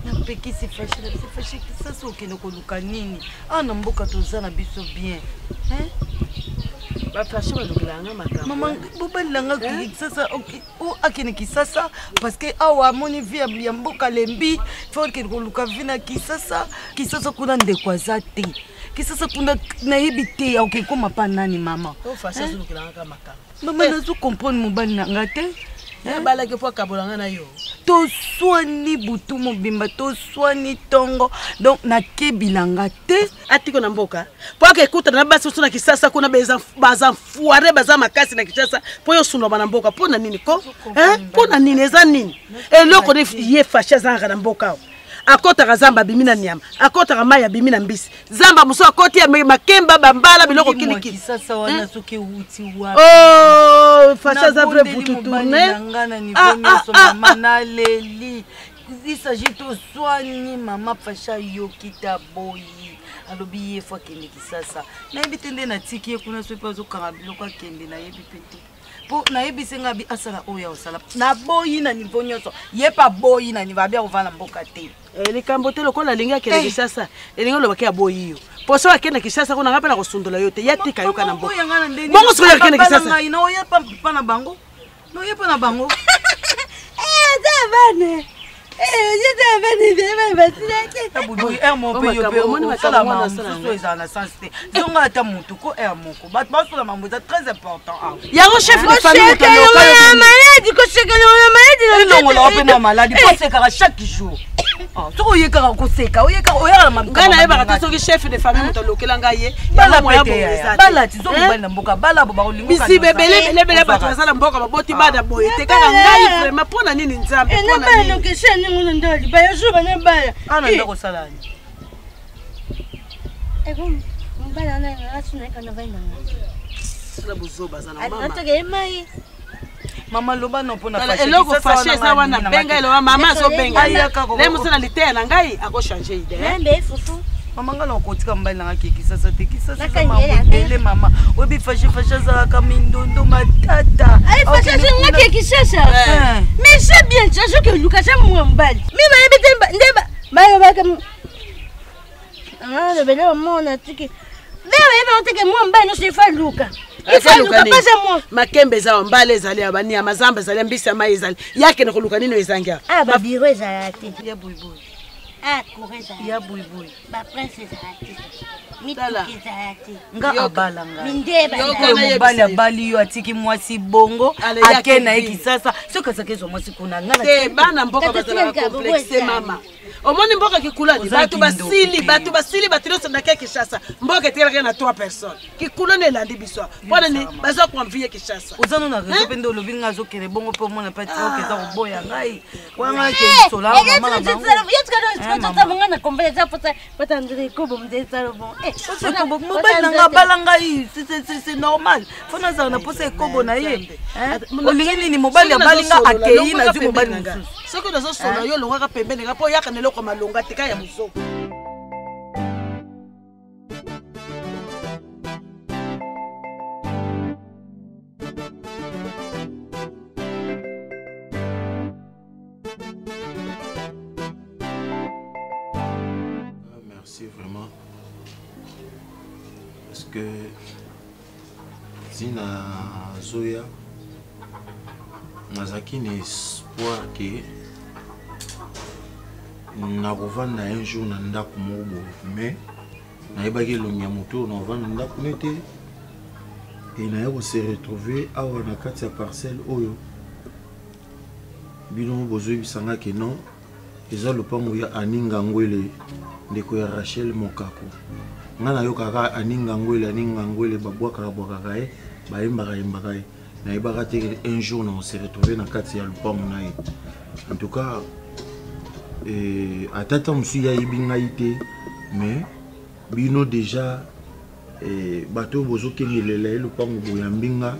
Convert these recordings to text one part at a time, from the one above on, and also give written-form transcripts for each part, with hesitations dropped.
Napeki c'est fâché qui ça so ke noko luka nini. Na mboka tozana biso bien. Ba fâché ba lukulanga makamba. Maman bobalanga ki sasa OK. O akene ki sasa parce que awa moni via ya mboka lembi faut que luka vina ki sasa kuna ndekwaza te. Ki sasa kuna nayebi te OK koma pa nani mama. O fâché so lukulanga makamba. Maman nazo comprendre mobali nanga te. Bala ke po kabolanga na yo. To swani butu mobimba to swani tongo donc na kebilanga te atiko na mboka po ke kuta na basi suna kisasa kuna baza fuare baza makasi na kisasa po yo suna bana mboka po na nini ko po na nini eza nini eloko ne ye fasha zanga na mboka akota kazamba bimina nyama akota kamaya bimina mbisi zamba muso akoti ya makemba bambala biloko kiliki kisasa wana soke uti wa fasha za vrai butu tourner ngana ni bonyo so mama na leli il s'agit to soigner mama fasha yo kita boyi alobi ye fois kende kisasa na ebitende na tiki ye kuna so pa zo kanga biloko kende na yebi pete po na yebi senga bi asala oya osala na boyi na niveau nyoso ye pa boyi na niva bia ovana mboka te le kambote lokola linga kende kisasa elinga lo bakia boyi yo poso akenda kisasa kuna ngapa na kosundola yote yatika yoka na mboka bongo so yakenda kisasa ina oya pa na bango no ye pa na bango Davane très important. Chef de famille chaque jour. Chef de famille Mama loba no pona fâché. Eloko fâché ça wana benga eloko mama zo benga. Le musala lité na ngai ako changer idée. Mbe fufu. Mama ngala kotika mbali na kiki sasa tiki sasa mama ele mama. Obi fâché za kamindondo matata. Ai fâché nga kiki sasa. Mais c'est bien, je que Lucas j'aime moi mbali. Mimi ba ndeba bayo ba kam. Le belle mona tiki. Leo on teke moi mbali no se fa Lucas. Makembe za mbale ezali abani ya mazamba ezali mbisi ama ezali yake ne koluka nino ezangia ba biro ezalati ya buibui kureza ya buibui ba prince ezalati mituki ezalati nga abalanga mindeba mobali abali yo atiki mwasi bongo akena ekisasa soka sakezo mwasi kuna ngana te bana mboka bazala complexe mama omoni mboka kikulani batu basili batiloso na keke Kinshasa mboka etelaka na 3 personnes kikulani elandi biso pona ni baza ko envier Kinshasa ozano na rezo pende olobi nga zo kele bongo po mona pati okeza koboya ngai wanga ke sola mama na bango yetska do na kompleza pota ndire kobo mzeza bon mobali nanga balanga c'est normal fona za na posa kobo na ye olingi nini mobali abalinga akei na zu mobali nanga soko dozo sola yo longa pembeni ngapo yaka neloko malonga tika ya muso. Merci vraiment parce que Zina Zoya nazaki na espoir que na kovanda un jour na ndako moko mais nayebaki elongi ya moto na kovanda ndako nete e naye kose retrouver awa na kati ya parcelle oyo bino bozoyebisanga ke non eza lopango ya Aninga Ngwele ndeko ya Rachel Mokako nga nayokaka Aninga Ngwele babwakaka ye bayembaka ye nayebaka te un jour na kose retrouver na kati ya lopango na ye en tout cas atata musu ya ibinga ite mais bino déjà bato bozo kengelela le pango boya mbinga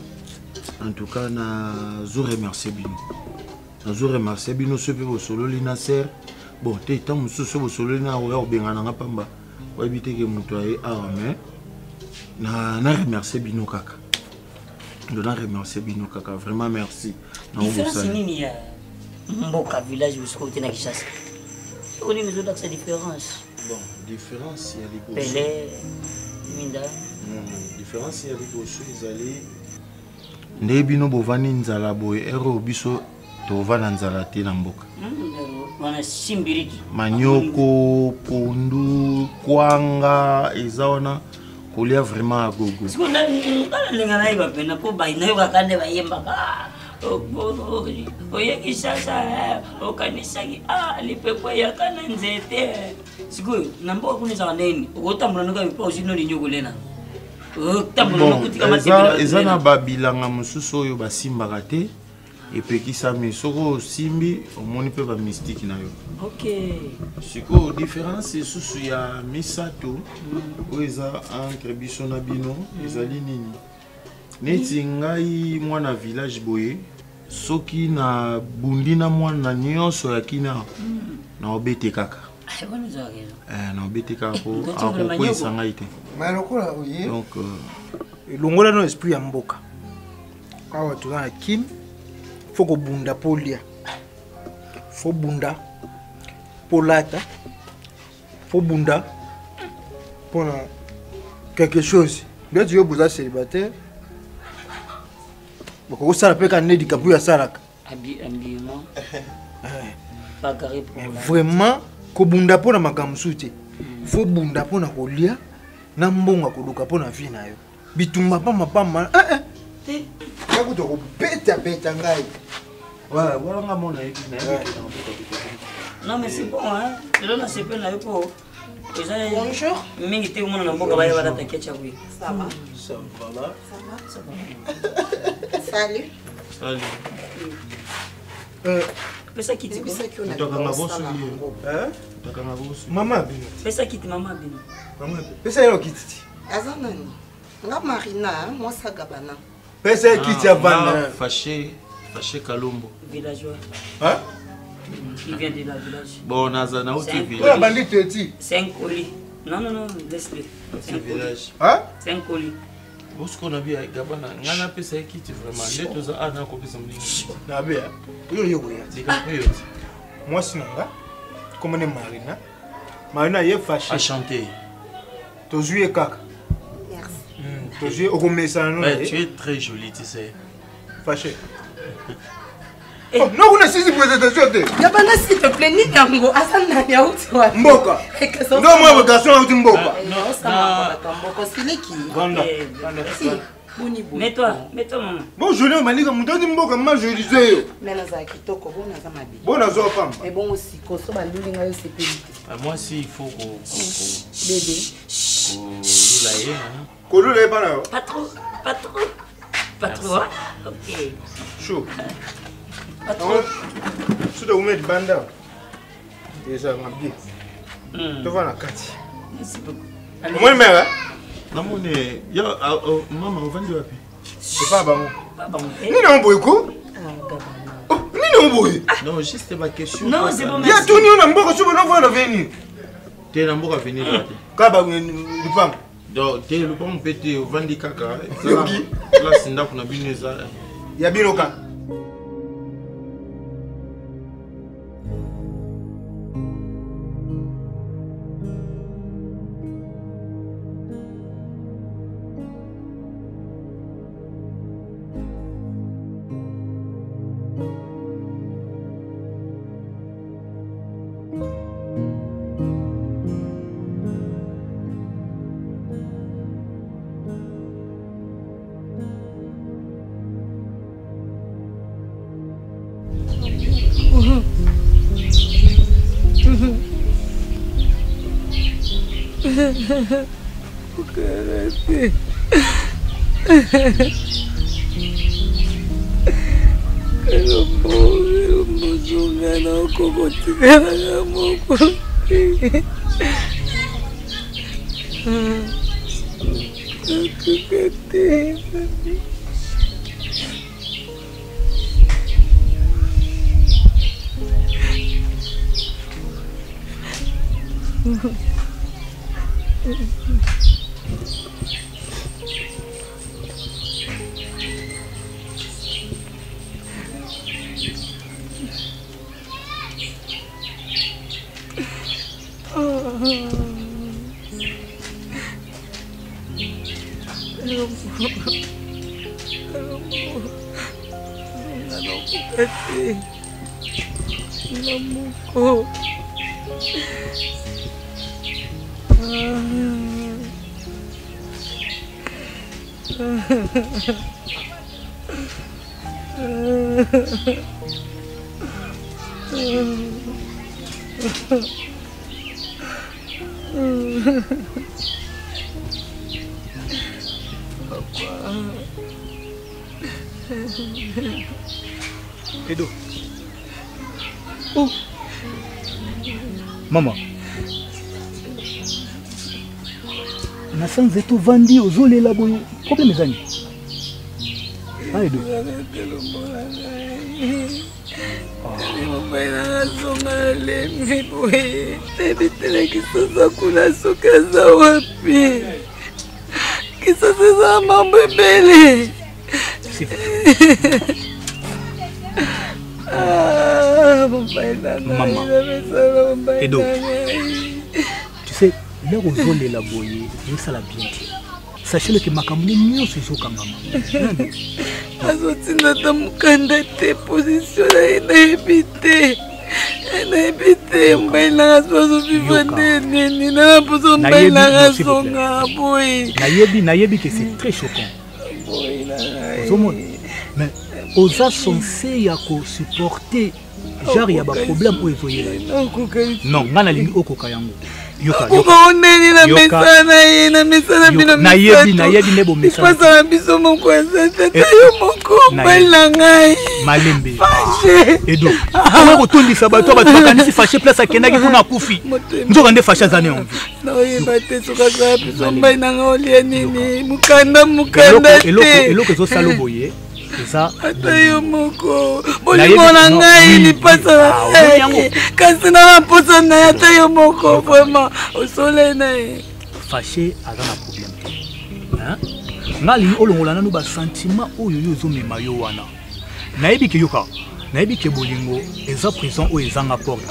en tout cas na zo remercier bino sepe bo solo lina ser bon te tant musu so bo solo lina oya obengana nga pamba wa biteke muto ay mais na remercier bino kaka vraiment merci différence nini ya mboka village usko tena Kinshasa on est les autres différence. Bon, différence, il y a les gauches. Pelé, Minda. Différence, il y a les gauches. Ils allaient. Ndebino bovani nzala boy ero biso tovana nzala te na mboka. Wana simbiriki. Manioko, pondu, kwanga, ezaona kolia vraiment à gogo. Siko na linga na iba pena po bai na yoka kande ba yemba ka. Oye kisasa o kanisa ki lipepo ya kana nzete. Siko na mboka kunisa nini? Otambula noka bipo osino linyoko lena. Eza na babilanga mosusu oyo basimbaka te epekisami soko simbi omoni mpe bamystike na yo. Sikoyo différence esusu ya misato oyo eza entre biso na bino ezali nini neti ngai mwana village boye soki na bundi na mwana nyonso ya kina na obete kaka na obete kaka po akokwesa ngai te. Donc longola no esprit ya mboka awa toza na kim faut ko bunda polia faut bunda polata faut bunda pour quelque chose bien tu vous êtes célibataire beaucoup ça peut quand ne dit que ya salaka habillement pas carré vraiment ko bunda pona makamsu te faut bunda pona kolia na mbonga koluka pona vie na yo bitumba pa mapama te yakuto ko beta ngai voilà voilà nga mona yebi na non mais c'est bon hein là na c'est pas na yo bonjour mingi te mona na mboka baya bana takecha bwi ça va Salut. Pesa kiti ko. Utokanga bosu utokanga bosu. Mama bino. Pesa kiti mama bino. Mama pesa yo kiti. Azanani. Nga Marina, moi sagabana. Pesa kiti avana. Fâché Kalombo. Villageois. Hein? Il vient de la village. Bon, Nazana, où tu vis? La bandit te dit. 5 colis. Non, laisse-le. C'est un village. Hein? 5 colis. Où ce qu'on a vu avec Gabana? On a payé qui tu vraiment? Les deux ans, on a coupé son ligne. Nabé, moi, c'est Nanga. Comme on est Marina. Marina est fâchée. À chanter. Tu joues kaka. Merci. Tu joues au commissariat. Tu es très jolie, tu sais. Fâché. Oh, non, on a saisi pour les états-unis. Gabana, s'il te plaît, ni Nango. Azana, ya outsiwa. Mboka. Non, moi, le garçon, on dit Mboka. Non, ça m'a pas Mboka. C'est qui? Vanda. Mets-toi, maman. Bon, je l'ai manié comme on dit Mboka, moi, je disais. Mais naza kitoko, bon naza mabi. Bon, naza femme. Mais bon aussi, koso banduli ngayo sécurité. Moi aussi, il faut qu'on Bébé. Kolulaye pas là. Pas trop. Ok. Chaud. Pas trop. Tu dois mettre banda. Et ça m'a bien. Tu vas la carte. Merci beaucoup. Moi, le mère. Non, maman, on va dire. C'est pas bon. Pas bon. Ni non, beaucoup. Ni non, beaucoup. Non, juste ma question. Non, c'est bon. Il y a tout le monde qui va venir. Tu es dans venir. Kaba, le femme. Donc, tu es le pomme pété au Vandi Kaka. Là, c'est là qu'on a bien ça. Il y a bien au cas. Edo. Oh. Maman. Nasanze to vandi ozolela boyo. Problème ezani. Ah Edo. Maman. Edo. Tu sais, là où on est là, ça la bien. Sachez que ma caméra est mieux sur ce caméra. Azotina tamukanda te position na éviter. Na éviter mbaila so vivre nini na poso mbaila songa boy. Nayebi que c'est très choquant. Mais osa censé ya ko supporter genre ya ba problème o evoyer. Non, ngana lingi okoka yango. Yoka oneni na mesana na mesana bino nayebi nebo mesana pasa biso moko tata yo moko bala ngai malembe Edo on kotondisa bato bakanisi fâché place akendaki kuna kufi nzoka nde fâché zane on na oyeba te soka za biso mbai na ngoli nini mukanda te eloko zo salo boye ça atayo moko bolingo na ngai ni pasa kasi na posa na atayo moko vraiment au soleil na fâché aga na problème hein ngali olongola nanu ba sentiment oyo yo zo mema yo wana nayebi ke yoka nayebi ke bolingo eza prison o ezanga porte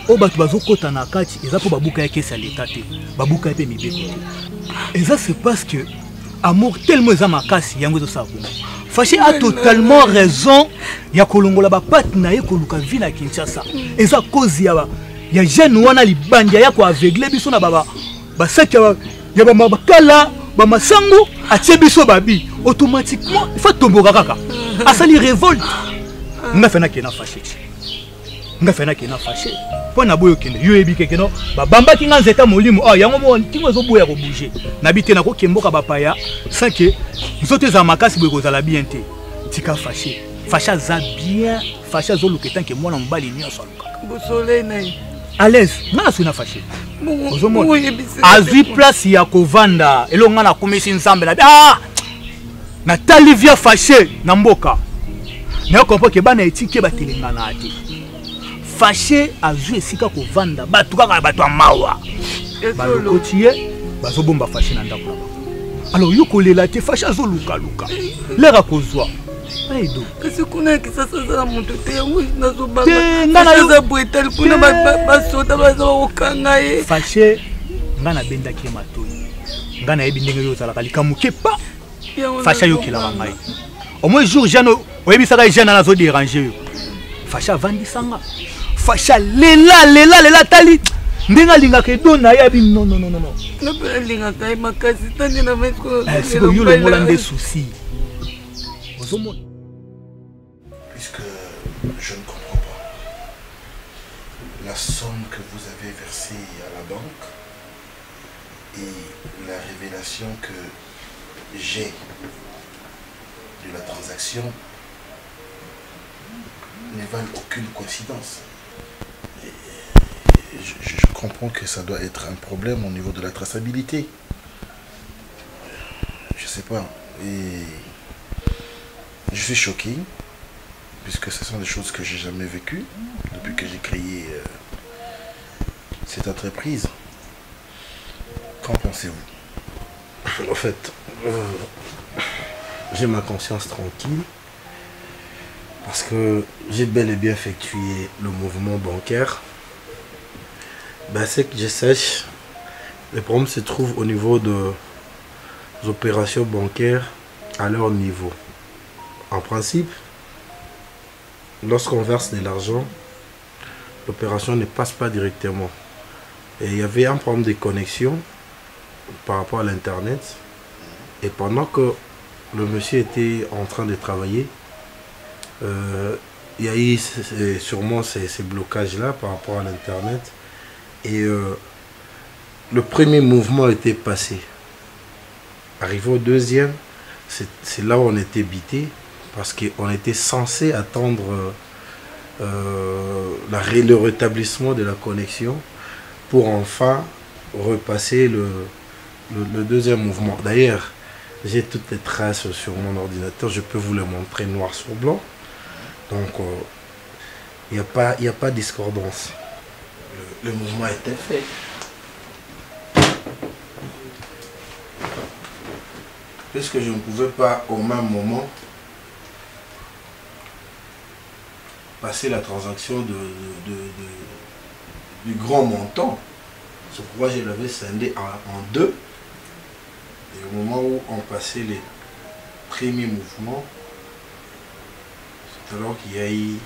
o batu bazokota na kati eza po babuka ya kesa l'état te babuka pe mibeko eza c'est parce que amour tellement eza makasi yango zo sabo Fâché a totalement raison. Ya kolongola ba patna ye koluka vi na Kinshasa. Eza cause ya jeune wana libanja ya ko aveugle biso na baba. Ba saki ya ba mabakala ba masango atie biso babi automatiquement il faut tomboka kaka. Asali révolte. Nga fena kena fâché. Nga fena kena fâché. Pona boyo kende yo ebi kekeno ba bamba kinga nzeta molimo yango mo tingo zo boya ko bouger. Na bité na ko kemboka ba paya sans que nzote za makasi boyo kozala bien te. Tika fâché. Fâché za bien, fâché zo luketan ke mwana mbali nyonso aluka. Bo soleil nai. À l'aise, na suna fâché. Ozomona. Azui place ya kovanda elonga na komisi nzambe na na talivia fâché na mboka. Na comprendre ke bana etike batelenga na ate. Fâché azui esika kovanda batu kaka batu amawa. Balokotiye bazobomba fâché na ndako na. Alors yoko lela te fâché azoluka luka. Lera kozwa. Edo. Kasi kuna kisasa za muntu te yango nazobanga. Ngana za bwetel kuna basoda bazokanga ye. Fâché ngana benda ki matoni. Ngana yebi ndenge yo zala kalika mukepa. Fâché yo kila ngai. Au moins jour jano oyebisaka jana nazo déranger yo. Fâché vandi sanga. Fâché lela tali. Ndenga linga ke dona yabi non. Na pe linga kai makasi tande na metko. C'est que yo le mola des soucis. Puisque je ne comprends pas la somme que vous avez versée à la banque et la révélation que j'ai de la transaction ne valent aucune coïncidence. Je comprends que ça doit être un problème au niveau de la traçabilité. Je sais pas. Et je suis choqué, puisque ce sont des choses que j'ai jamais vécues depuis que j'ai créé cette entreprise. Qu'en pensez-vous? En fait, j'ai ma conscience tranquille parce que j'ai bel et bien effectué le mouvement bancaire. Ben, c'est que je sache, le problème se trouve au niveau de opérations bancaires à leur niveau. En principe, lorsqu'on verse de l'argent, l'opération ne passe pas directement. Et il y avait un problème de connexion par rapport à l'internet. Et pendant que le monsieur était en train de travailler, il y a eu sûrement ces blocages-là par rapport à l'internet. Et le premier mouvement était passé. Arrivé au deuxième, c'est là où on était bité, parce qu'on était censé attendre le rétablissement de la connexion pour enfin repasser le deuxième mouvement. D'ailleurs, j'ai toutes les traces sur mon ordinateur, je peux vous les montrer noir sur blanc. Donc, il n'y a pas de discordance. Le mouvement était fait. Puisque je ne pouvais pas au même moment passer la transaction du grand montant. C'est pourquoi je l'avais scindé en deux. Et au moment où on passait les premiers mouvements, c'est alors qu'il y a eu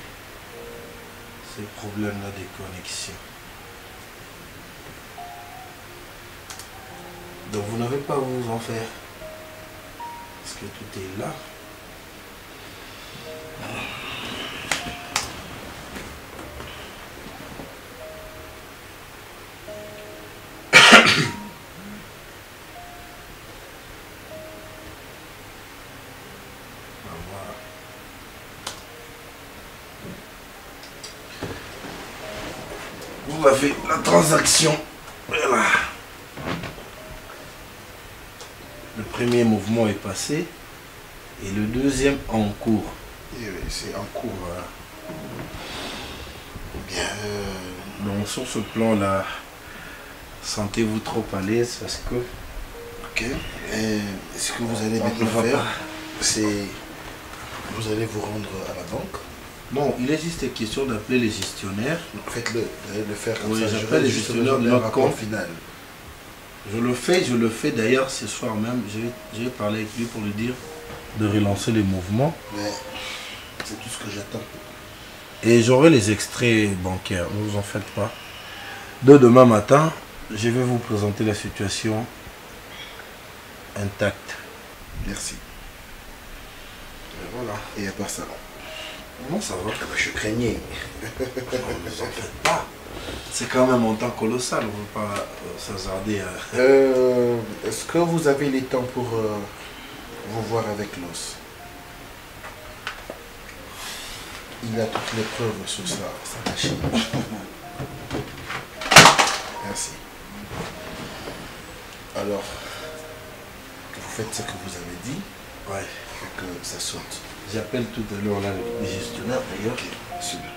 ces problèmes-là de connexion. Donc vous n'avez pas à vous en faire. Parce que tout est là. Vous avez la transaction. Voilà. Le premier mouvement est passé et le deuxième en cours. Oui, c'est en cours. Voilà. Bien. Donc sur ce plan-là, sentez-vous trop à l'aise parce que... Ok. Est-ce que vous allez maintenant faire? C'est... Vous allez vous rendre à la banque? Non, il est juste question d'appeler les gestionnaires. Faites-le, vous allez le faire comme oui, ça. J'appelle les gestionnaires de notre compte final. Je le fais d'ailleurs ce soir même. Je vais parler avec lui pour lui dire de relancer les mouvements. Mais c'est tout ce que j'attends. Et j'aurai les extraits bancaires, ne vous en faites pas. Demain matin, je vais vous présenter la situation intacte. Merci. Et voilà. Et à part ça. Non, ça va. Ah bah, je craignais. Ne vous en faites pas. C'est quand même un montant colossal, on ne veut pas s'hasarder à... Est-ce que vous avez les temps pour vous voir avec l'os? Il a toutes les preuves sur sa machine. Merci. Alors, vous faites ce que vous avez dit. Ouais. Et que ça saute. J'appelle tout à l'heure là les gestionnaires d'ailleurs. Ok, super.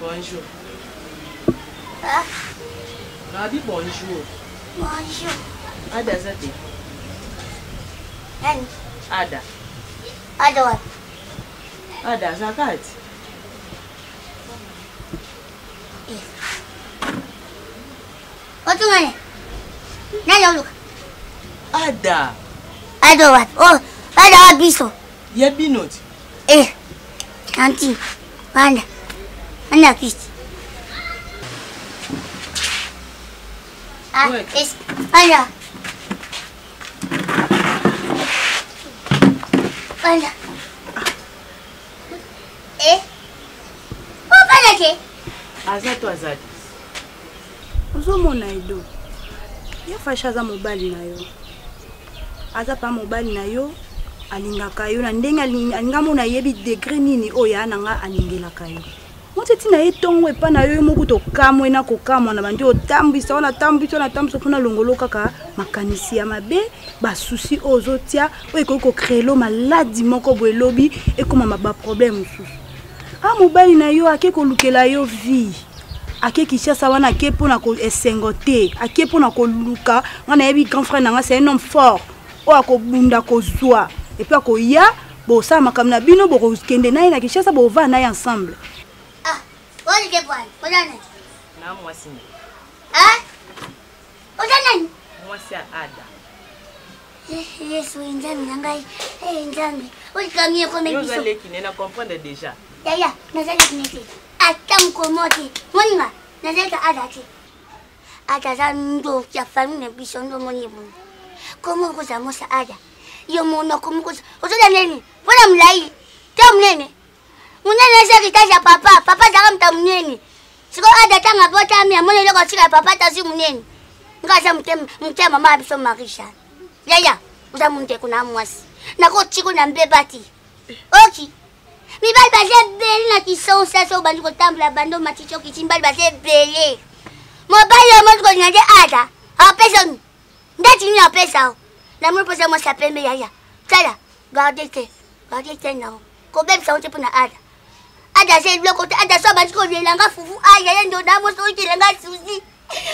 Bonjour. Ah, Rabi, bonjour. bonjour. Ada Zati. Nani? Ada. Ada wapi? Ada Zakati. Watu ngani? Nani oluka? Ada. Ada wapi? Oh, ada wapi so? Ya binoti. Anti. Panda. Anda Kristi. Ah, Ouais. Panda. Panda. te. Aza to azadi. Ozomona Edo. Ya fasha za mobali na yo. Aza pa mobali na yo. Alingaka yo na ndenge alinga mona yebi degré nini oyo ananga alingelaka yo. Moteti na etongo epa na yo moko to kamwe na kokamwa na bandi otambisa wana tambisa pona longolo kaka makanisi ya mabe ba souci ozotia oyo ko créer maladi moko boelobi e koma ba problème susu. Ah mobali na yo ake ko lukela yo vie. Ake kishasa wana ake pona ko esengote, ake pona ko luka, wana yebi grand frère nanga c'est un homme fort. O akobunda ko zwa. Et puis akoya bo sa makamna bino bo kende na ina kishasa bo va na ensemble. Ah, oli ke bwana, ona nani? Na mwasi. Ah? Ona nani? Mwasi Ada. Yesu nzambi nangai. Nzambi. Oli kamie kwa mimi. Yo zale ki nena comprendre déjà. Ya, nazali kinete. Ata mkomote. Moninga, nazali ka Ada ti. Ada za ndo ya famille biso ndo moni bon. Comment vous amosa Ada? Yo mona comment vous ozola neni? Bona mlai. Tam nene. Munene sasa kitaja papa zaka mtamneni. Siko Ada tanga bota mia mone loko sika papa tazi muneni. Ngaza mtem mama biso Marisha. Ya, uzamunte kuna mwasi. Nako chiko na mbebati. Oki. Mi bali baze beli na kisao sasa ubandi ko tambla bando maticho kichimbali baze beli. Mobali ya mwanzo ko nyanje Ada. Apesa ni. Ndati ni apesa. Na mwe posa mo sapembe ya. Tala, gardez now. Ko bebe sa onte puna Ada. Ada se bloko te Ada so bandi ko lelanga fufu aya ndo damo so ikilenga suzi.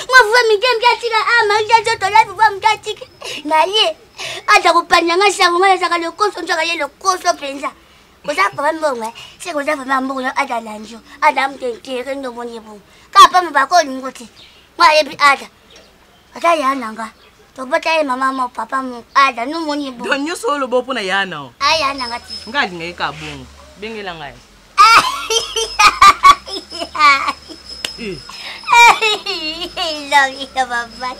Mwavuwa migembe atira ama njazo to la vuwa mtatiki. Na ye Ada kupanyanga sa ngwana saka lokoso ntaka ye lokoso penza. Koza pa mbonga, se koza pa mbonga Ada lanjo. Ada mtente ndo moni bu. Ka pa mbako ngoti. Mwa yebi Ada. Ata ya nanga. To bota ye mama mo papa mo Ada no moni bu. Don yo solo bo pona yana. Aya nanga ti. Ngali ngai ka bongo. Bengela ngai. Love you, Papa.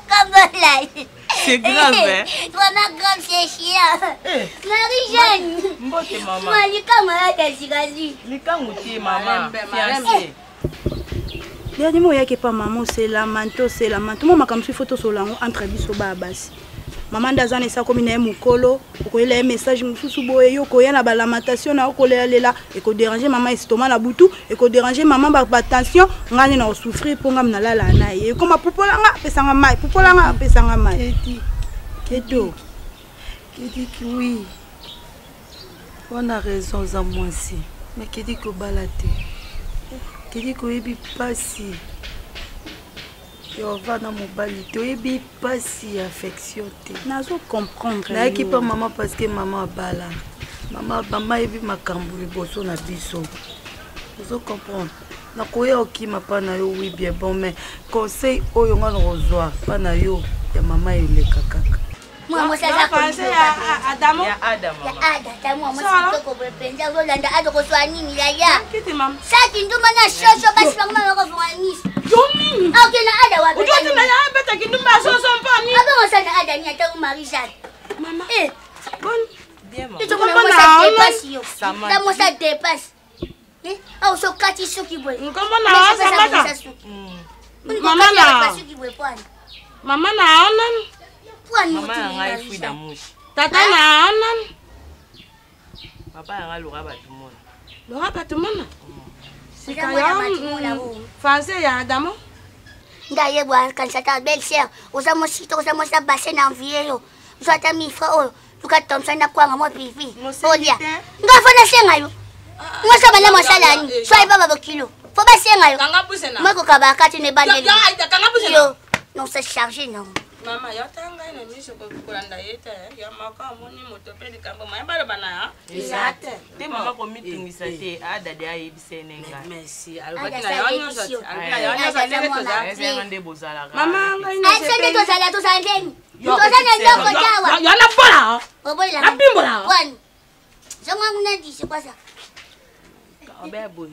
Comment là? C'est grave, hein? Toi, ma grave, c'est chiant. Marie-Jeanne. Mbote maman. Moi, je commence à te Likanguti maman. Fiancé. Dernier mot yake pa maman c'est la manto. Moi makamsu photo solango entre biso ba basi. Maman ndazana esa komi na mukolo, okoyela message mususu boye yo koya na ba lamentation na okolela et ko déranger maman estomac na butu et ko déranger maman ba tension ngani na souffrir ponga na lala na ye. Koma popolanga pesanga mai, popolanga pesanga mai. Kedo. Kedi ki oui. On a raison za mwasi. Mais kedi ko balate. Kedi ko yebi pasi. Yo va dans mon bali, tu es bien pas si affection. Nazo comprendre. Là qui pas maman parce que maman bala. Maman est bien ma cambouli bosso na biso. Nazo comprendre. Na koya okima pa na yo oui bien bon mais conseil oyo nga rozoa pa na yo ya maman ile kakaka. Moi ça ça pensé à Adamo. Ya Ada ya maman. Ada tamu moi siko ko bepenza Rolanda Ada ko swani ni ya. Kiti mam. Saki nduma na shosho basi mama ko fwani. Yomi. Okay na Ada wa. Ujozi na ya beta kindumba soso mpani. Aba sana Ada ni ata Marie-Jeanne. Mama. Bon. Bien maman. Tu comprends ça dépasse yo. Ça m'a. Ça moi ça dépasse. Ah so kati soki boy. Ngomba na asa mata. Mama na soki boy pwani. Mama na onan. Pwani Maman a ngai fui d'amour. Tata na onan. Papa a ngai lora ba tout monde. Lora pa tout monde. Sika yo. Français ya Adamo. Ndaye bwa kansata belle-sœur. Oza mo sito oza mo sa bassin na envier yo. Zota mi fra o. Luka Thompson na kwanga mo pipi. Odia. Ngafona senga yo. Mwasa bana mosala ni. Swai baba bokilo. Fo ba senga yo. Kanga busena. Moi ko kabakati ne bandeli. Ya aita kanga busena. Yo. Non c'est chargé non. Mama yotanga ina miso ko kulanda yete ya maka moni motopeli kambo mayambalo bana. Exact. Te mama ko mitungisa te Ada de ayebise nenga. Merci. Alobaki na yonyo zoti. Alobaki na yonyo zoti toza. Eza ngande bozala. Mama ngai Ai sende to sala to sandeni. To sala ndoko jawa. Yana bola. Obola. Na pimbola. Kwani. Zonga mnadi se kwa sa. Obe boy.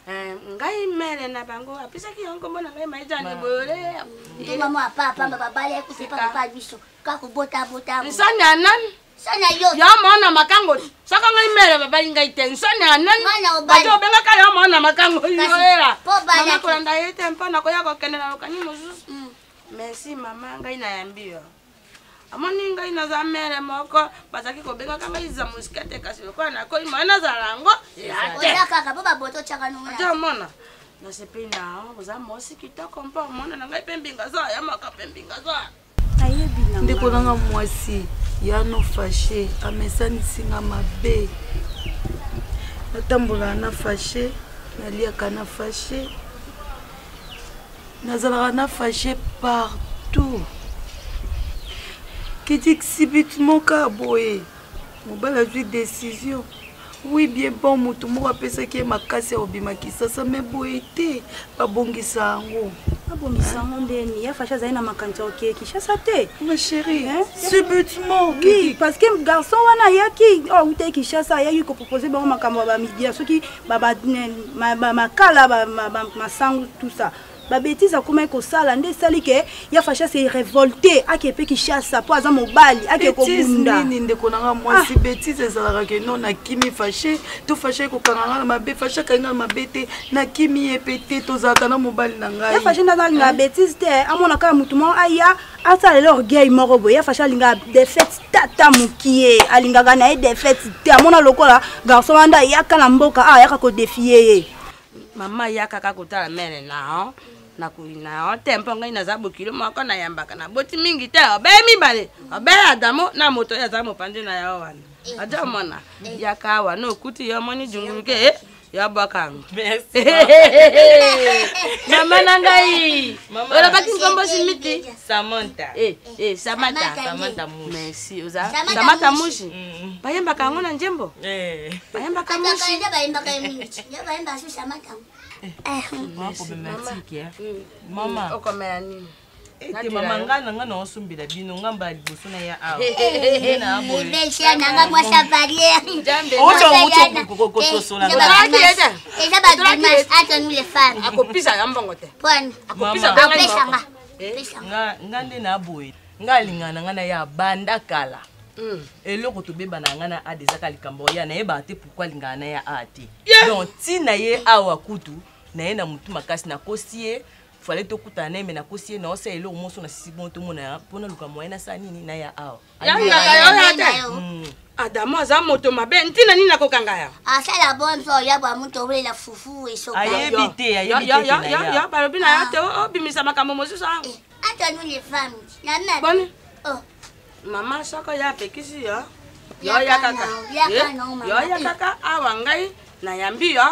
Ngai mere na bango apisaki yongo mbona ngai maijani bole. Ndima mo apa baba le ku se papa biso. Ka ku bota. Nsani anan. Sana yo. Ya mwana makango. Saka ngai mere baba ngai tension ya nani. Bajo benga ka ya mwana makango yoera. Mama ko nda yete mpana ko yako kenela lokani mozusu. Merci mama ngai na yambio. Amoni ngai na za mere moko bazaki ko benga ka ngai za muskate kasi ko na ko imana za rango. Oya kaka baba boto chaka nunga. Ja mwana. Na sepina oza mosi kitoko mpa mwana na ngai pembinga za ya maka pembinga za. Ndeko nanga mwasi yano fâché amesanisi-nga mabe natambola na fâché naliaka na fâché nazalaka na fâché partout kiti subitement ka boye mobali azwi décision oui bien bon motu moko apesaki ye makasi ya kobima kisasa me boye te babongisa yango abongisa yango ndeni ya fâché azali na makanisi ya okeye Kinshasa te ma chérie subitement oui parce que garçon wana ayaki utaki Kinshasa ayaki kopropose bango makambo ya bamidia soki makala masango tout ça babétise akomaki kosala nde esali ke ya fâché se révolté ake mpe Kinshasa mpo aza mobali ake kobunda nini ndeko nanga mwasi bétise ezalaka ke no nakimi fâché to fâché ekokanganga na mabe fâché akangi na mabe te nakimi ye mpe te tozalaka na mobali na ngai ya fâché nde azalinga bétise te amonaka mutu moko aya asalela orgueil moko boye ya fâché alingaka défaite tata mokie alingaka na ye défaite te amona lokola garçon wana ayaka na mboka ayaka kodefie ye mama yakaka kotala mene na na tempo ngai naza bokilo moko na yambaka na boti mingi te obe mibale obe adamo na moto ya za mopande na ya wana aja mona yaka wana okuti yo moni junguluke ya bakang merci mama nangai ola baki ngombo simiti Samantha Samantha mushi merci oza Samantha mushi bayembaka ngona njembo bayembaka mushi bayembaka su Samantha mama okomela nini ete mama ngana osumbila bino ngamba liboso na ya awa Besha nanga mwasa barrière. Eza ba dimanche ata nous les femmes. akopisa ya mbongo te Pon. akopisa Besanga. ngande na boye ngalingana ngana ya banda kala eloko tobeba na ngana a dezaka likambo ya na yeba te pourquoi lingana ya ate donc ti na ye awa kutu na ye na mutu makasi na kosie fallait to kutana na me na kosie na osa eloko moso na sisi bon to mona pona luka moyena sa nini na ya awa Adamo aza moto mabe ntina nini nakokanga ya Asala bonzo ya ba muto la fufu esoka. ayebite ya balobi na ya te obimisa makambo mosusu ango Ata nous les femmes. Na mère. boni Oh. mama soko ya pekisi yo yo ya kaka awa ngai na yambi yo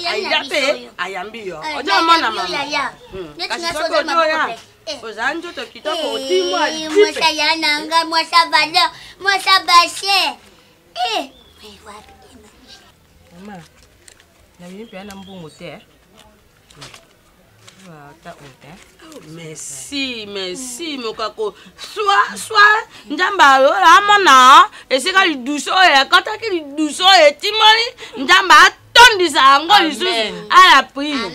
aida pe ayambi yo ojo mona mama kasi soko ojo ya oza njoto kitoko otimwa Moi ça ya nanga, moi ça valeur, moi ça baché. Mais wapi mama na yini pe na mbongo te merci mokako soit njamba ola amona esika liduso ekataki liduso etimoli njamba atondisa yango lisusu ala prime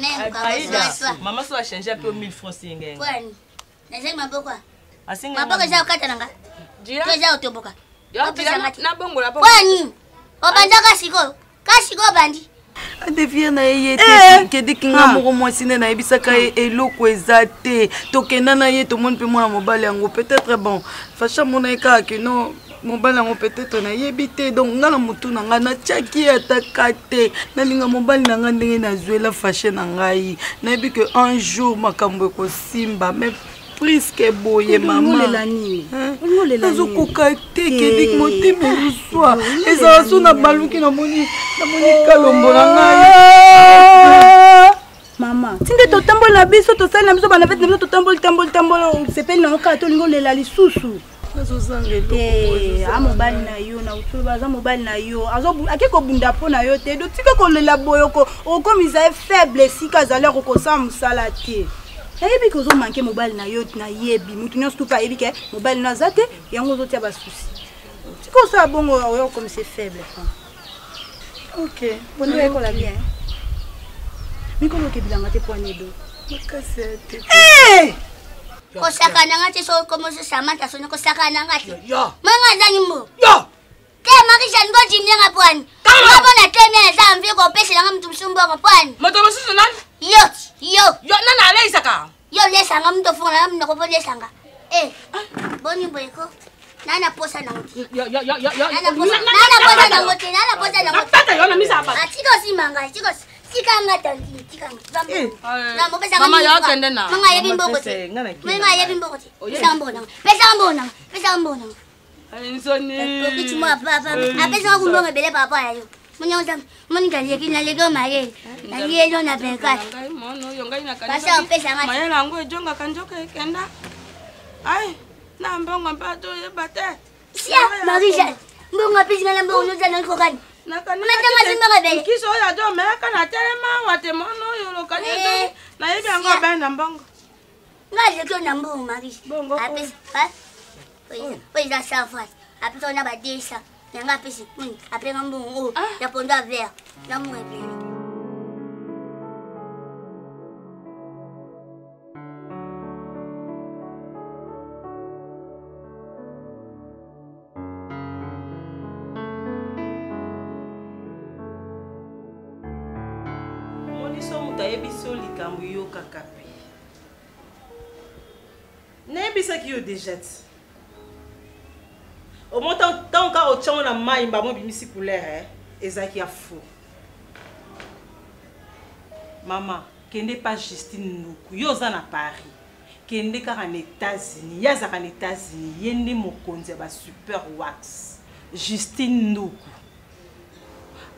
mama so a changé un peu 1000 francs singe Kwani? Nazema maboko. asinga Maboko za ukata nanga. jira Toza otoboka. na bongo la Kwani? Obanja kasiko bandi. adevie na ye te kediki nga moko mwasi nde nayebisaka ye eloko eza te tokenda na ye tomoni mpe mwana mobali yango peut-être bon fasha mona ye kaka keno mobali yango peut-être nayebi te donc nga na motu na ngai natiaki ye ataka te nalinga mobali na ngai ndenge nazwela fashe na ngai nayebi ke un jour makambo ekosimba mais priske boye mama nazokoka te kedik motema ozoswa ezala so na baluki namoni kalombo na ngai mama tinde totamboli na biso tosali na biso bana fete na biso totamboli sepeli nango kaka tolingi olela lisusu mobali na yo na usoba aza mobali na yo ake kobunda mpo na yo te dotika kolela boye okomisa ye faible esika azali akokosala mosala te nayebi ke ozomanke mobali na yo nayebi mutu nyonso tupe ayebi ke mobali na aza te yango ozotia basusi tika osala bongo oyo okomisa faible ok bondo ekola bien mikolo okebilanga te poane do makasi ya te Kosaka nanga te so komo so Samantha so kosaka nanga te. yo Manga zanyi mo. yo mbongo pwani. Moto mosusu nani? Yo. Yo nana ale isaka. Yo lesanga mto fona mna ko lesanga. Boni boyko. Nana posa na ngoti. Yo. Nana posa na ngoti. Tata yo na misa ba. Chiko simanga, chiko. Chikanga tangi, chikanga. Na mo pesa mama yo kende na. Manga yebi mbokote. Manga yebi mbokote. Pesa mbona. Insoni. Pokichi mo papa. Apesa kumbonga bele papa yayo. Munyonza monika leki na lego maye. Na yelo na beka. Ngai mono yo ngai na kanisa. Basa pesa ngati. Maye langu ejonga kanjoka ekenda. Ai, na mbongo mpato ye bate. Sia, Marisha. Mbonga pesa ngala mbongo nyoza na kokani. Kiso ya do meka na telema wate mono yo lokani do na yebi ngo benda mbongo. Ngaje to na mbongo Marisha. Apesa, ha? Oyi za safari. Apesa na badesa. Yanga pesa kuni. Apesa mbongo ya ponda vert. Na mwebe. Tayebiso likambo yo kaka pe. Nayebisaki yo déjà ti. Au moins tant ka otchon na mai mbamo bimisi couleur ezaki ya fou. Mama, kende pas Justine Nduku. Yo za na Paris. Kende kaka na États-Unis. Yaza ka na États-Unis. Yende mokonzi ba super wax. Justine Nduku.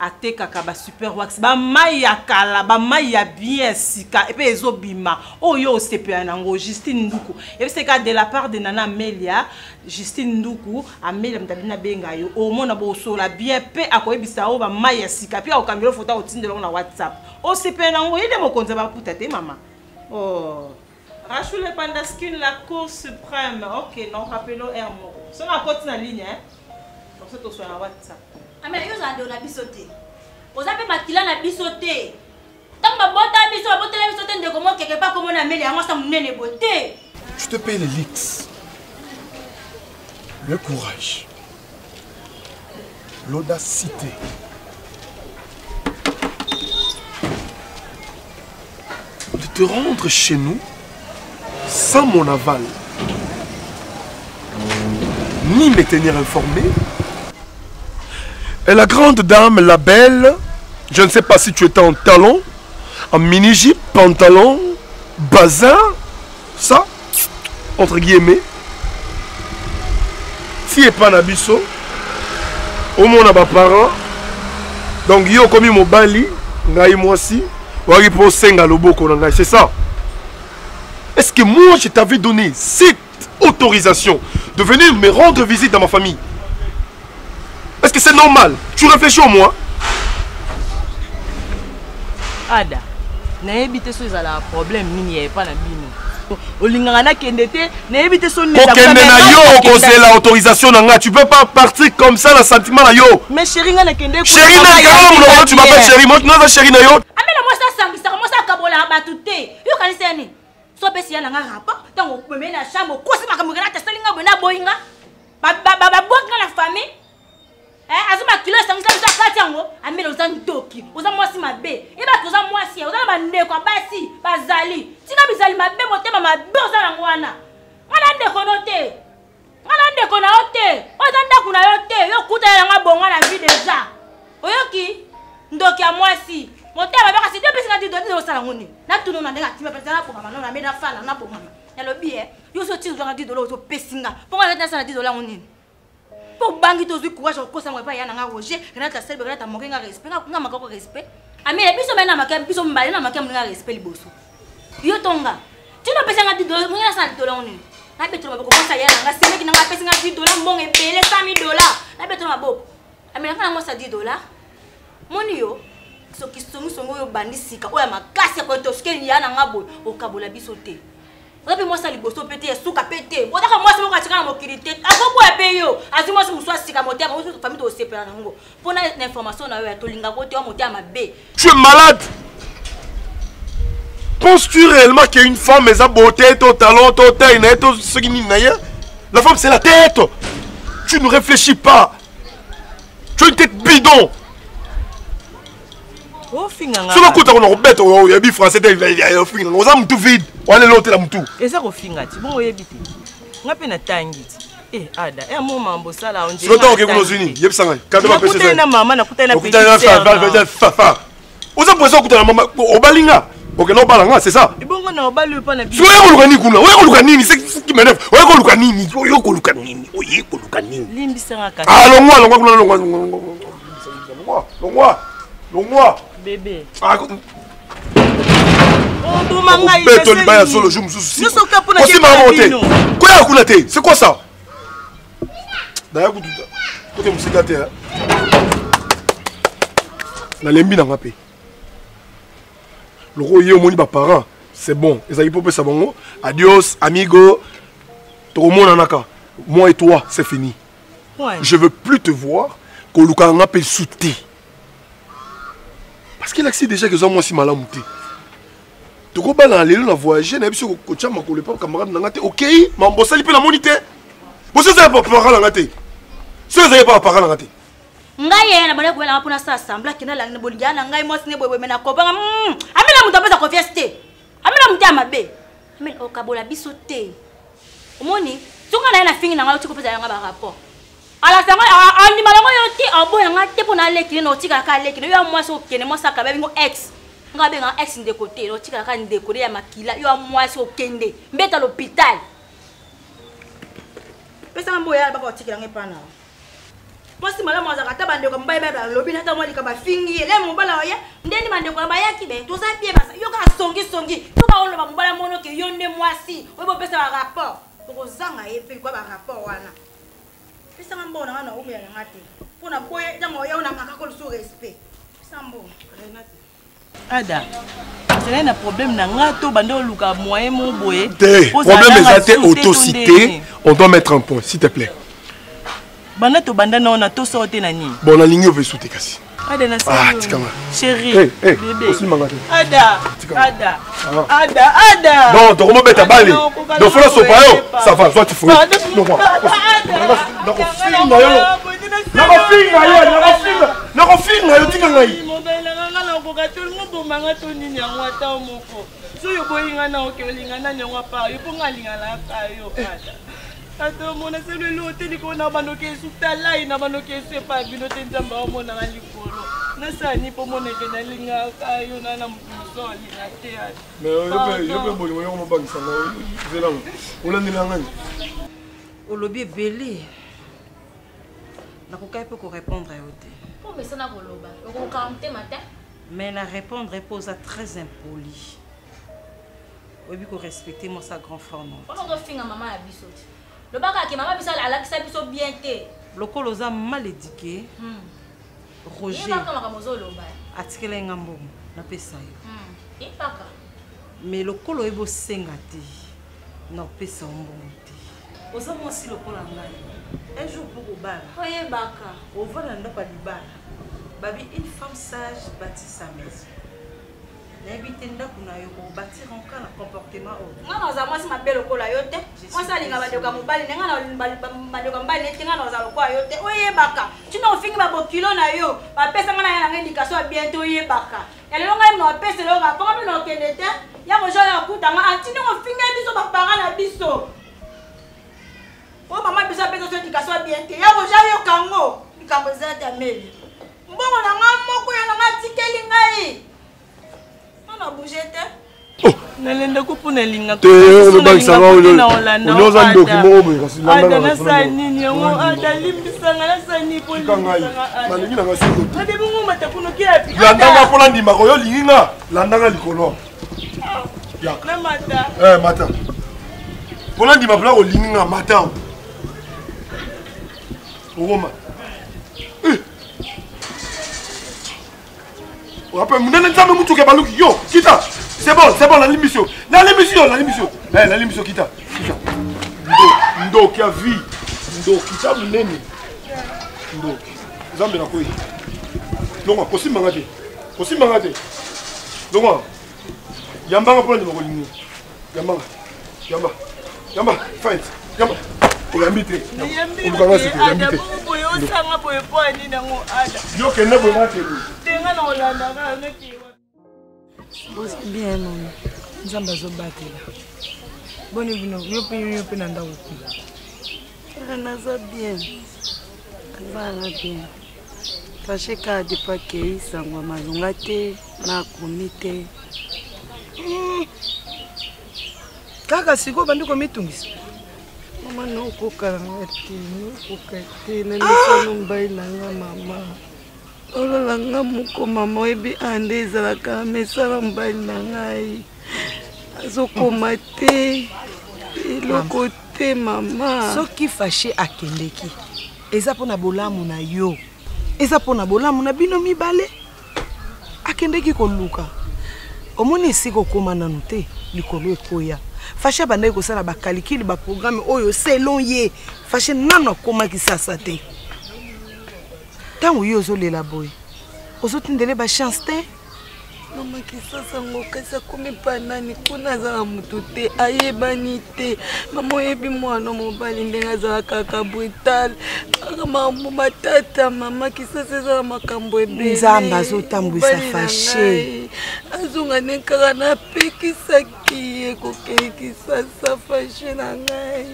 Ate kaka ba super wax ba mai ya kala ba mai ya bien sika et puis ezobima oyo sepe nango Justine Nduku et c'est ka de la part de Nana Amelia Justine Nduku Amelia mtabina benga yo o mona bo sola bien pe akoyebisa o ba mai ya sika puis akokambela photo otindela na WhatsApp o sepe nango ile mokonza ba putate mama oh Rachel Pandaskin la Cour suprême OK non rappelons Hermo so na côté na ligne hein donc c'est au sur la WhatsApp. Mais yo za na bisote. Ozape makila na bisote. Tamba bota biso botela bisote ndeko mo quelque part comme na meli yango sa munene boté. Je te paye les licks. Le courage. L'audacité. De te rendre chez nous sans mon aval. Ni me tenir informé. Et la grande dame, la belle, je ne sais pas si tu étais en talon, en mini-jupe, pantalon, bazin, ça, entre guillemets. Si et pas nabiso, au moins on a parents. Donc yo comme mon bali, ngai moi aussi, wari pour senga loboko ngai, c'est ça. Est-ce que moi je t'avais donné cette autorisation de venir me rendre visite dans ma famille? Est-ce que c'est normal? Tu réfléchis au moins? Ada, naebite so ezala problème nini ya pas na bino. Olinganga na kendete, naebite so nini za. Okende na yo causer l'autorisation nanga, tu peux pas partir comme ça le sentiment na yo. Mais chérie nga na kende. Chérie na yo, tu m'appelles chérie, moi tu n'as pas chérie na yo. Amela moi ça sangisa, moi ça kabola batute. Yo kanisa ni. So pesi ya nanga rapport, tango meme na chambre, kosi makamukana ta salinga bona boyinga. Ba boka na famille. Azuma kilo sangisa biso akati yango amela oza ndoki oza mwasi mabe eba toza mwasi oza na bandeko basi bazali tika bizali mabe motema mabe oza nango wana ngana ndeko no te ngana ndeko na yo te oza ndaku na yo te yo kuta yanga bonga na vie déjà oyoki ndoki ya mwasi motema baka si depuis ngati doti osala ngoni na tuno na ndenga timba pesa na boma na mena fala na boma yalobi yo so tizo ngati $10 so pesinga ponga na sana $10 ngoni. Pour bangi to zui courage ko sa ngwa ya na nga Roger renata selbe renata mokenga respect nga makako respect ami le biso mena makam biso mbale na makam nga respect liboso yo tonga tino pesa nga $10 mona sa $10 ngoni na beto maboko ko sa ya nga semeki na nga pesa nga $10 mbonge pele $100 na beto maboko ami na kana mo sa $10 moni yo so kisongu songo yo bandisika oya makasi ko to skeli ya na nga boy okabola biso te. Ope moi ça liboso pété souka pété. Odaka moi c'est mo katika na mokilité. Akoko epeyo. Azi moi muswa sika motema, moi famille to sepela nango. Pona l'information na yo ya tolinga ko te o motema be. Tu es malade. Penses-tu réellement qu'il y a une femme mais sa beauté, ton talent, ton taille, ce qui n'y a? La femme c'est la tête. Tu ne réfléchis pas. Tu as une tête bidon. soki kuta kona kobeta oyebi français te ofinga oza mutu vide walela otela mutu eza kofinga ti bongo oyebi te nga mpe natangi ti ada mo mambo osala soki oke kuna ozwini yebisa ngai nakutani na mama nakutani na oza posa okutana mama obalinga okende obala nga c'est ça ebongo na obali oyo mpona so oyekoluka nini kuna oyekoluka nini kimenef oyekoluka nini oyekoluka nini oyekoluka nini limbisanga kasi longwa kuna longwa bébé beto libaya solo jour mosusu osimaka te koyaka kuna te c'est quoi ça daya kututa toke mosika te nalembi nanga mpe loko oye omoni baparent c'est bon ezali mpo pesa bango adios amigo tokomonanaka moi et toi c'est fini je veux plus te voir kolukaka nga mpe su te parce qu'il a déjà que ça moi si malamu te tokobala lelo na voyager na biso ko chama ko le pas camarade na ngate OK mambo sali pe na monité bo se ça pas parler na ngate se ça pas parler na ngate ngai na bale ko la pona sa sambla kina la ne boligana ngai mo sine boye mena ko banga amela mutu apesa confiance te amela mutu amabe amela okabola biso te omoni tunga na fingi na ngai utiko pesa nga ba rapport ala sanga andi malango yote aboya nga te pona lekile no tika ka lekile yo mwasi okene mwasa ka babingo ex nga benga ex de côté no tika ka ndeko ya makila yo mwasi okende mbeta l'hôpital pesa mboya baba otikela ngepana mwasi malamu azaka ta bandeko mbaye baba lobi na ta mwa likaba fingi ele mbala oya ndeni bandeko ba yaki be to sa pie basa yo ka songi yo ka oloba mbala mono ke yo nde mwasi obo pesa ba rapport to zanga epe kwa ba rapport wana Pisang ambo na ngano umiya ngati. Puna boye jango ya una makako lu respect. Pisambo. Ada. C'est un problème na ngato bande luka moyen mon boye. Problème exacté autocité, on doit mettre un point s'il te plaît. Bande to bande na ona to sorte na ni. Bon la ligne veut sauter kasi. Ada na chérie. Bébé. Ada. Non, tu comment mettre balle. Donc faut la sopayo, ça va, toi tu fous. Non moi. Ato mona selo lote liko na banoke sutala ina banoke sepa binote nzamba omona ngalikolo nasani po mona kena linga kayo na musoli na te mais yo boli mo mo bangisa na zelang ulandila ngani olobi belé nakokai pe ko répondre yote po mesana koloba ko kamte matin mais la répondre est très impoli obi ko respecter moi sa grand frère non on doit finir maman ya bisoti le baka ki maman biso ala kisa biso bien te lokolo za mal éduqué Roger atikela ngambo na pesa yo ipaka mais lokolo ebo senga te na pesa mbongo te oza mwasi lokola ngai un jour pour obala oyebaka ovanda ndako libala babi une femme sage bâtit sa maison n'habite ndako na yo ko bâtir en cas un comportement autre ngana za mwasi mabe lokola yo te mwasi alinga bandoka mobali ngana bandoka mbali neti ngana za lokola yo te oyebaka tino ofingi babokilo na yo bapesa ngana na indication ya bientôt oyebaka elelo ngai mo apesa lo ba ponga no kende te ya mo jo ya kutanga antino ofingi biso bapara na biso o mama biso apesa so indication ya bientôt ya mo jo yo kango ikambo za ta meli mbongo na ngamoko ya na tikeli ngai na bougete nalenda kupuna linga te le bangisa na oza ndoki moko boye kasi landa na sanini yango adalimbisanga na sani po nalingi nanga siko te ade bongo matakuno ki api landanga mpona ndimaka oyo olingi nga landanga likolo na mata mata mpona ndima mpona kolingi nga mata okoma après munene nzambe mutu ke baluki yo kita c'est bon la l'émission kita ndoki a vie ndoki ta munene ndoki nzambe na koyi longa kosimanga te longa yambanga pona ndima kolingi yamba fight yamba oyambi te olukanga siko oyambi te boyo sanga boyo po ani nango ada yo kende boyo ngate ngana olanda ngana ki. Bosi bien non. Nzamba zo batela. Boni bino yo pe nanda uku. Naza bien. Naza bien. Fâché ka de pa ke sangwa mazunga te na komite. Kaka siko banduko mitungisa. Mama no kokarangati, no kokate na nisano mbailanga mama. Ololanga muko mama ebi ande ezalaka mesala mbaila ngai. Azokoma te. Eloko te mama. Soki fâché akendeki. Eza pona bolamu na yo. Eza pona bolamu na bino mibale. Akendeki koluka. Omoni siko koma nanu te likolo ekoya. Fâché banda kosala ba calcul ba programme oyo selon ye. Fâché nano koma kisasa te. Tango yo zolela boy. Ozotindele ba chance te. Mama kisasa ngokasa kumi panani kuna za mutu te ayebani te. Mama oyebi mwana mobali ndenga za kaka brutal. Mama matata mama kisasa za makambo ebele. Nzamba zotambwisa Fâché. Azunga nekaka na pekisaki ekokeli kisasa Fâché na ngai.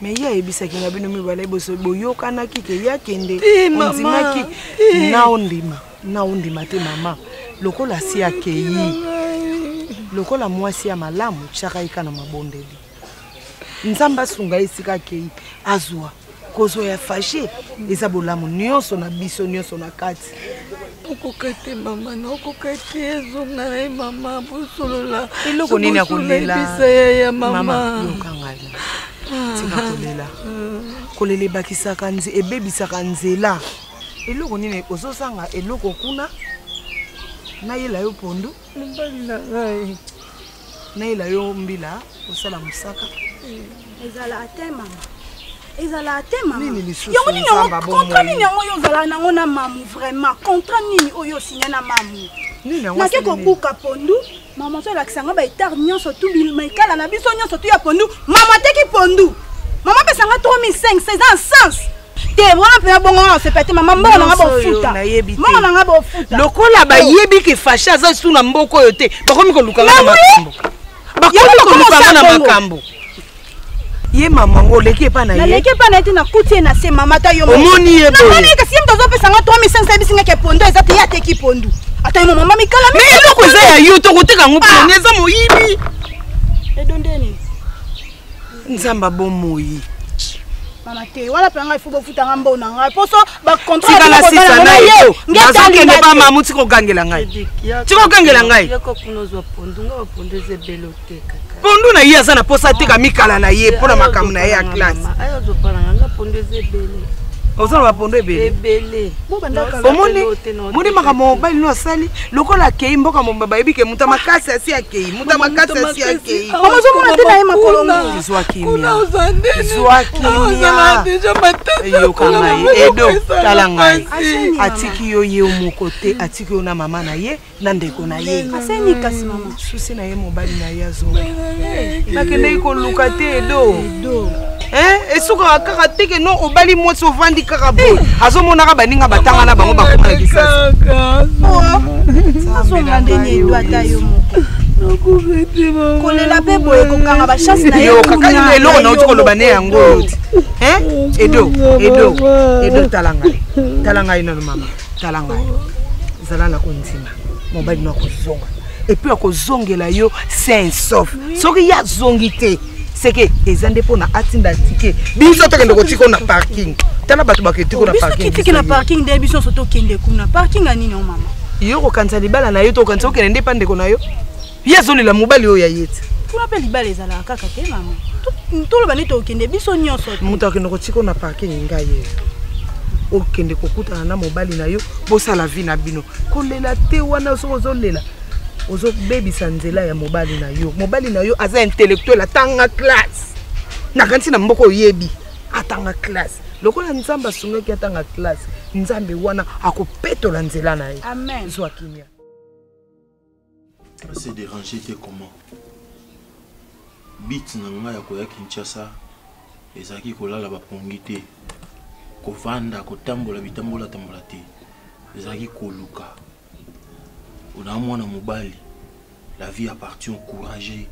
Mais ya ebisaki na bino mibale boso boyokanaki ke yakende. Ondimaki na ondima te mama. Lokola si akei. Lokola mwasi ya malamu chaka ikana mabondeli. Nzamba sunga isika akei azwa. Kozo ya Fâché eza bolamu nyonso na biso nyonso na kati. Okokate mama na okokate ezonga na mama bosolola. Eloko nini akolela? Bisa ya mama. Yokangala. Tika kolela. Kolele bakisaka nze ebebisaka nzela. Eloko nini ozosanga eloko kuna? Na yela yo pondu mbali na ngai na yela yo mbila osala musaka ezala atema nini lisusu nzamba bon contrat nini oyo zala nango na mamu vraiment contrat nini oyo signé na mamu na ke ko buka pondu mama so la kisanga ba etar nyonso tu bilmaikala na biso nyonso tu ya pondu mama teki pondu mama pesanga 3500 c'est un sens. Te vraiment pe bongo se pete mama mbona nga bofuta. Mbona nga bofuta. Lokola ba yebi ke Fâché aza suna mboko yo te. Bakomi ko luka na makambo. Bakomi ko luka na makambo. Ye mama ngoleki pa na ye. Na leki pa na te na kutie na se mama ta yo. Omoni ye bo. Na moni ka sim tozo pesa nga 3500 bisinga ke pondo eza te ya te ki pondu. Ata yo mama mikala mi. Mais eloko eza ya yo to koteka ngopona neza moyibi. Edondeni. Nzamba bomoyi. Mama te wala panga ifubo futanga mbona ngai poso ba contrat ka na sisa na yo ngezakende ba mamuti ko gangela ngai tiko gangela ngai yako kunozo pondu nga pondu ze belote kaka pondu na ye azana posa te ka mikala na ye pona makamu na ye ya classe ayo zo pala nga pondu ze bele ozana ba pondu ebele bo bandaka omoni makamo bali no sali lokola kei mboka mombaba ebike muta makasi asi akei muta makasi asi akei ozo mona te na ye makolo Zwakimia deja matata kona edo talangai atiki yo ye omokote atiki yo na mama na ye na ndeko na ye aseni kasi mama susi na ye mobali na ye azo nakende ko luka te edo esuka kaka teke no obali mwasi ovandi kaka boy azomona ka baninga batanga na bango bakoma na kisasa azo ngandeni edo atayo moko kolela pe boye kokanga ba chance na yo kaka eloko na uti koloba ne yango yoti edo talanga ino mama talanga zala na konzima mobali na kozonga et puis akozongela yo sain sauf soki ya zongi te c'est que ezande pona atinda ticket biso tokende kotiko na parking tala bato baketiko na parking biso na parking de biso soto kende kuna parking anini mama yo ko kanza libala na yo to kanza okende ndepande ko na yo yezo lila mobali oyo ya yeti kuna pe libala ezala kaka te mama tolo bani to kende biso nyonso muta kende kotiko na parking ngaye okende kokuta na mobali na yo bosa la vie na bino kolela te wana sozo lela ozo baby sanzela ya mobali na yo aza intellectuel atanga classe na kanti na mboko yebi atanga classe lokola nzamba sungaki atanga classe nzambe wana akopetola nzela na ye amen Zwakimia c'est dérangé te comment bit na nga ya koya Kinshasa ezaki kolala bapongi te kovanda kotambola bitambola tambola te ezaki koluka On a moins mobile. La vie appartient au courageux.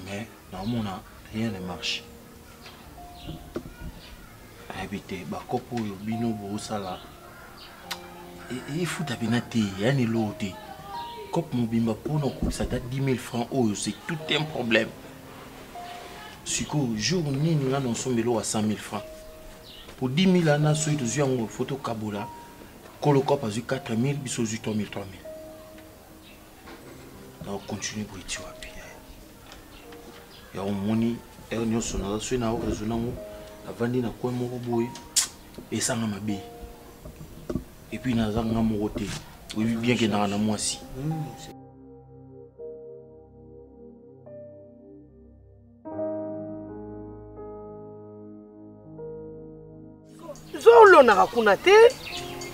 Mais normalement, rien ne marche. Habiter, bakopo yo bino borosala. Il faut t'abinate, rien n'est l'autre. Cop mobimba pour nous, ça date 10 000 francs. Oh, c'est tout un problème. Siko, jour ni nous avons sommelo à 100 000 francs. Pour 10 000 ans, sur une photo Kabola, Kolokop a eu 4 000, biso eu 3 000, 3 000. Donc, continue pour y tirer. Il y a un moni, il y a un sonore, il y a un résonant, avant de quoi mon boy, et ça m'a bien. Et puis, il y a un moté. Oui, bien qu'il y ait un mois aussi. Zolo na rakuna te.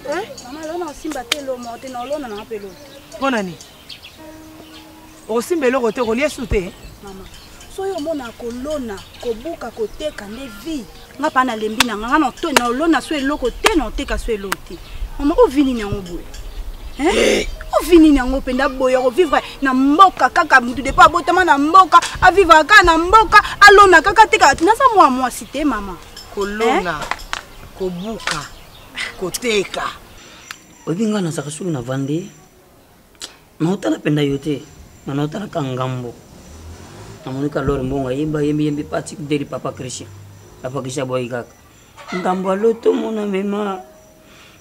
Maman, là, on a simba te lo monte, non, là, on a appelé. Bon année. Au simba lo côté relié sous te. Maman, soyo mona kolona, kobuka koteka ne vie. Nga pa na lembi na nga na to na lona so eloko te na oteka so elote. Maman, o vini na ngo boye. O vini na ngo penda boye o vivre na mboka kaka mutu de pa botama na mboka, a vivre kaka na mboka, alona kaka teka na sa moi cité maman. Kolona. Kobuka koteka obinga na sakasulu na vande na utana penda yote na utana kangambo na monika lori mbonga yembi pati deri papa Christian boy kaka ngambo loto mona mema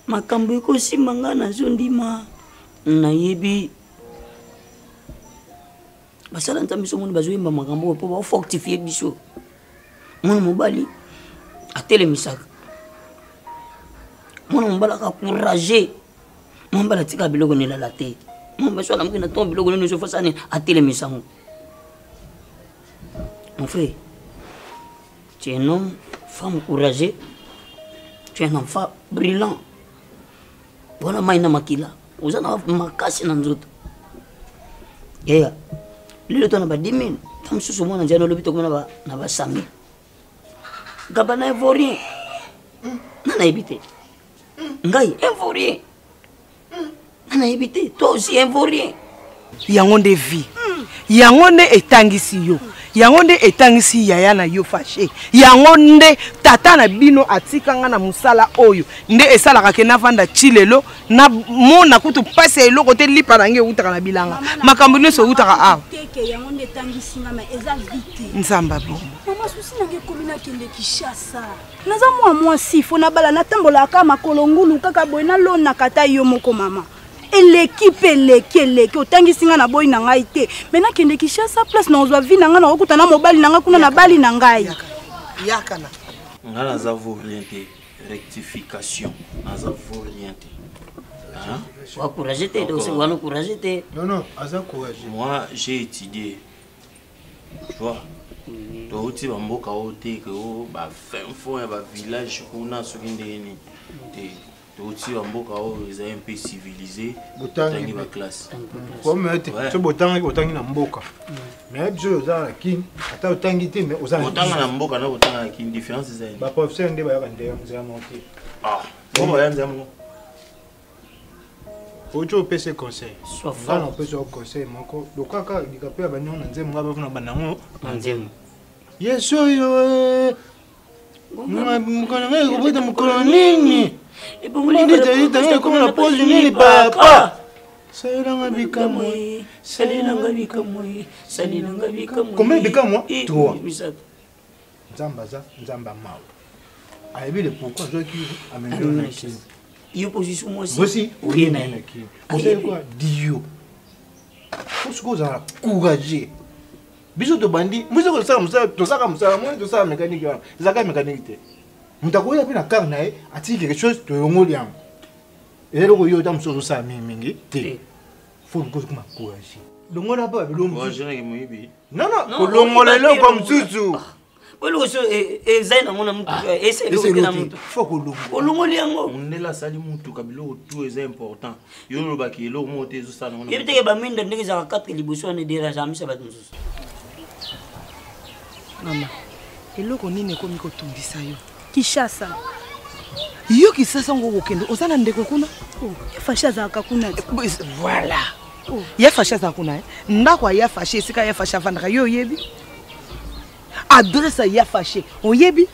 makambo iko simanga na zondima na yebi basala ntambiso mona bazoyemba makambo po ba fortifier biso mona mobali atele misaka mon mbala ka courageux mon mbala tika biloko ne la laté mon mbala swala mukina to biloko ne so fasani atele misango mon frère tu es un homme femme courageux tu es un enfant brillant bona maina makila uzana makasi na nzoto yeah lelo to na ba 10 000 tam susu mona njano lobito ko na ba 100 000 gabana evorien na ebité ngai invorien nana ebité toi aussi invorien yango nde vie yango nde etangisi yo yango nde etangisi yaya na yo fâché yango nde tata na bino atikanga na musala oyo nde esalaka ke navanda chilelo na mona kutu pase eloko te lipa na nge utaka na bilanga makambo nyonso utaka awa yango nde etangisi nga ma eza vite nzamba bo mama susi nange komina kende Kishasa naza mwa sifo na bala natambola ka makolo ngulu kaka boy na lona kata yo moko mama l'équipe leki otangisi nga na boy na ngai te mena kende Kishasa place na ozwa vi na nga na okuta na mobali na nga kuna na bali na ngai yakana nga naza orienté rectification naza orienté hein wa courageux te donc wa courageux te non aza courageux moi j'ai étudié tu vois donc tu vas mboka ote que ba fin fond ba village kuna sokindeni te tu vas mboka o ils un peu civilisé botangi ba classe comme tu botangi na mboka mais biso za king ata botangi te mais oza botangi na mboka na botangi na king différence c'est ba professeur ndeba ya kande ya monter ah bon ba yanza mo ojo pese conseil soit fort on peut se conseil moko dokaka dikape ya banyo na nzemu ngaba funa banango na nzemu yeso yo mukana ngai kubita mukolo nini ibumuli tayita comme la pose nini papa salina bikamwe combien bikamwe 3 nzamba mawo aibi le pourquoi je qui amène yo position moi aussi oui na qui vous savez quoi dio faut que ça courageux biso to bandi muso ko sala to saka musala mo to sala mécanique ya zaka mécanique te mutakoya pina car nae ati quelque chose to yongoli yango et loko yo ta muso to sala mingi te faut que kuma courageux longola ba bilombu moi je n'ai moyibi non ko longola le comme susu Pelo so ezai na mona mutu ese lo na mutu faut ko longo olongoli yango onela sali mutu kabilo tout est important yo lo ba ki lo mote zo sana ona yebiteke ba minda ndenge za 4 liboso ne dira jamisa ba tunsu mama eloko nini ekomi kotungisa yo Kishasa Yo qui sasa ngo kendo ozana ndeko kuna. Ya fâché za kakuna. Voilà. Ya fâché za kuna. Ndako ya fâché sika ya fâché avandaka yo yebi. Adresse ya fâché. Oyebi.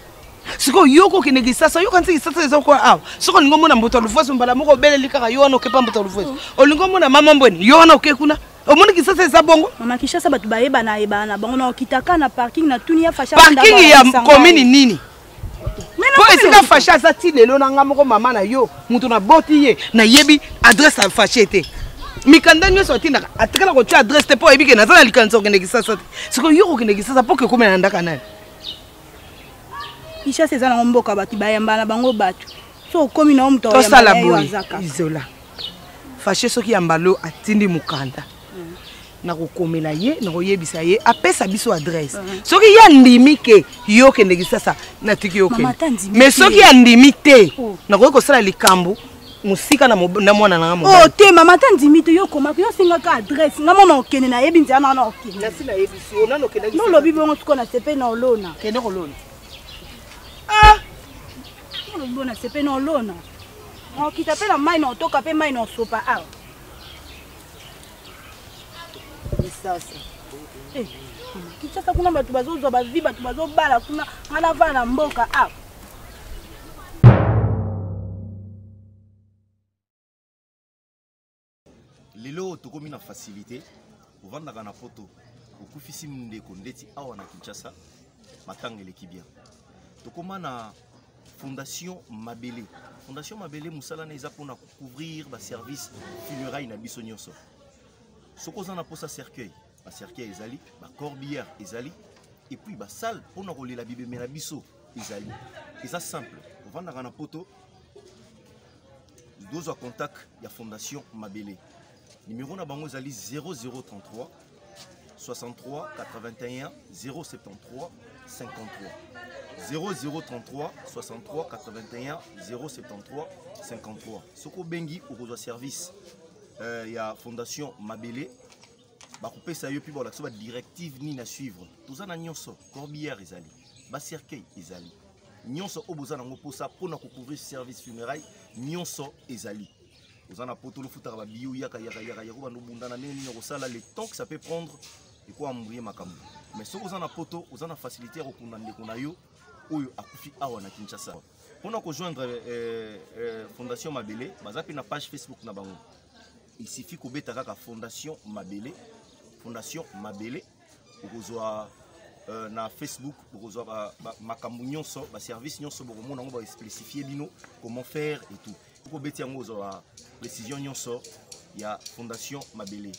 Siko yoko kinegi sasa yo kanti sasa ezo kwa aw. Siko ningo na mboto lufoso mbala moko bele likaka yo wana okepa mboto lufoso. Olingo mona mama mbweni yo wana okekuna. Omoni kisasa eza bongo. Mama Kishasa batu bayeba na eba na bango na okitaka na parking na tuni ya fâché. Parking ya commune nini? Po esika fâché azati lelo na nga moko mama na yo mutu na boti ye na yebi adresse à fâché te. Mikanda nyo sotina atikala ko tu adresse te po ebike na zana likanzo kinegi sasa. Siko yo kinegi sasa po ke komena ndaka na. Isha seza na mboka batu bayamba na bango batu. So komi na mto ya sala boy izola. Fâché soki ya mbalo atindi mukanda. Na kokomela ye na koyebisa ye apesa biso adresse. Soki ya ndimi ke yo kendeki sasa na tiki yo ke. Mais soki ya ndimi te na ko sala likambo musika na mwana na ngamo. Oh te mama tandimi te yo koma yo singa ka adresse ngamo na okene na yebi nzana na okene. Na sila yebisi ona no kendeki. No lobi bongo tuko na sepe na olona. Kene kolona. No lobi na sepe na olona. On kitapela mai na otoka pe mai na sopa a. Sasa. Kishasa kuna batu bazozwa bavi batu bazobala kuna ngana vana mboka a. Lelo tokomi na facilité ovandaka na poto okufisi ndeko ndeti awa na Kinshasa matangele kibia. Tokoma na Fondation Mabele. Fondation Mabele musala na eza pona couvrir ba service funérailles na biso nyonso. Sokoza na posa cercueil, ba cercueil ezali, ba corbière ezali et puis ba salle pona kolela bibe mena biso ezali. Et ça simple. Ovandaka na poto dozo a contact ya Fondation Mabele. Numéro na bango ezali 0033 63 81 073 53. 0033 63 81 073 53. Soko bengi okozwa service ya Fondation Mabele bakopesa yo pi balakisa ba directive ni na suivre. Tozana nyonso corbière ezali, ba cercueil ezali. Nyonso oboza nango posa pona ko couvrir service funérailles nyonso ezali. Ozana poto lo futaka ba bio yaka ko bando bundana nini ko sala le temps que ça peut prendre et quoi ambrier makambo. Mais soko ozana poto ozana facilité ko kunda ndeko na yo oyo akufi awa na Kinshasa. Pona ko joindre Fondation Mabele, bazapi na page Facebook na bango. Il suffit qu'on beta kaka Fondation Mabele. Fondation Mabele. Okozwa na Facebook, okozwa makambu nyonso, ba service nyonso bokomona ngo ba spécifier bino comment faire et tout. Ko beti yango okozwa précision nyonso ya Fondation Mabele.